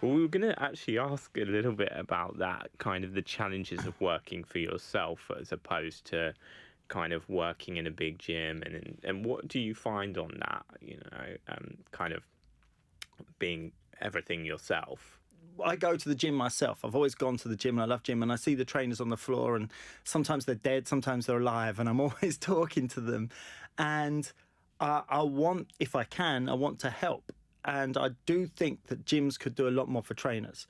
Well, we were going to actually ask a little bit about that, kind of the challenges of working for yourself as opposed to kind of working in a big gym, and what do you find on that, kind of being everything yourself? I go to the gym myself. I've always gone to the gym and I love gym, and I see the trainers on the floor, and sometimes they're dead, sometimes they're alive, and I'm always talking to them. And I want to help. And I do think that gyms could do a lot more for trainers.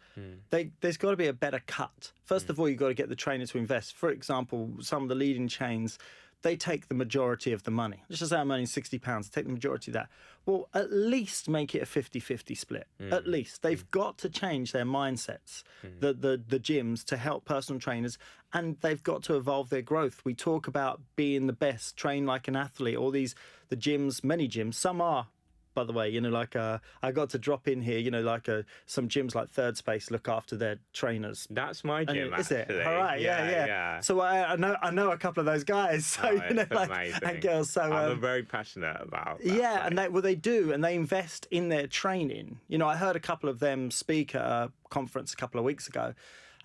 There's got to be a better cut. First of all, you've got to get the trainer to invest. For example, some of the leading chains, they take the majority of the money. Let's just say I'm earning £60, take the majority of that. Well, at least make it a 50-50 split. At least. They've got to change their mindsets, the gyms, to help personal trainers, and they've got to evolve their growth. We talk about being the best, train like an athlete, the gyms, many gyms, some are, by the way, I got to drop in here, some gyms like Third Space look after their trainers. That's my gym, is actually. It? All right, yeah. So I know a couple of those guys, so amazing. And girls. So I'm very passionate about that. Yeah, and they do, and they invest in their training. I heard a couple of them speak at a conference a couple of weeks ago,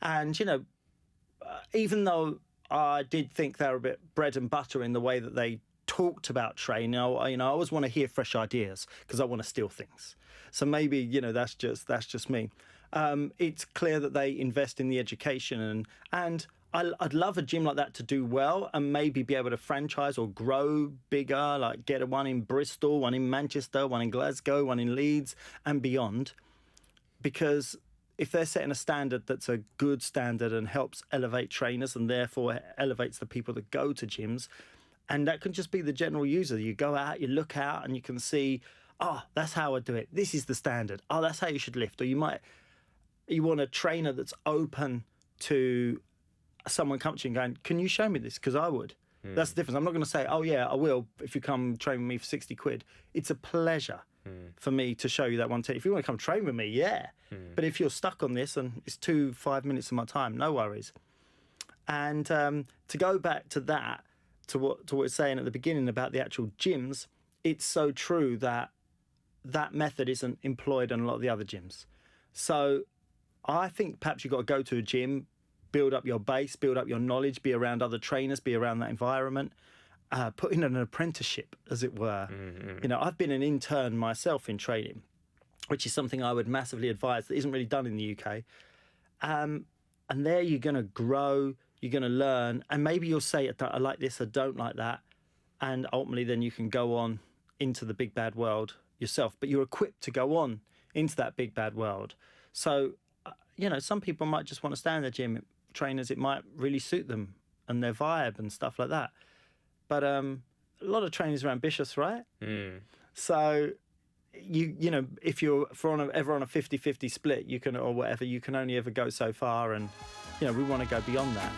and even though I did think they were a bit bread and butter in the way that they talked about training, I always want to hear fresh ideas because I want to steal things. So maybe that's just me. It's clear that they invest in the education, and I'd love a gym like that to do well and maybe be able to franchise or grow bigger, like get one in Bristol, one in Manchester, one in Glasgow, one in Leeds and beyond. Because if they're setting a standard that's a good standard and helps elevate trainers and therefore elevates the people that go to gyms, and that can just be the general user. You go out, you look out, and you can see, that's how I do it. This is the standard. Oh, that's how you should lift. Or you want a trainer that's open to someone coming to you and going, can you show me this? Because I would. That's the difference. I'm not going to say, oh, yeah, I will if you come train with me for 60 quid. It's a pleasure for me to show you that one tip. If you want to come train with me, yeah. But if you're stuck on this and it's 5 minutes of my time, no worries. And to go back to that, to what we're saying at the beginning about the actual gyms, it's so true that method isn't employed in a lot of the other gyms. So I think perhaps you've got to go to a gym, build up your base, build up your knowledge, be around other trainers, be around that environment, put in an apprenticeship, as it were. I've been an intern myself in training, which is something I would massively advise that isn't really done in the UK. And there you're going to grow, you're going to learn, and maybe you'll say, I like this, I don't like that. And ultimately then you can go on into the big bad world yourself, but you're equipped to go on into that big bad world. So, some people might just want to stay in the gym. Trainers, it might really suit them and their vibe and stuff like that. But a lot of trainers are ambitious, right? So if you're ever on a 50-50 split, you can, or whatever, you can only ever go so far, and we want to go beyond that.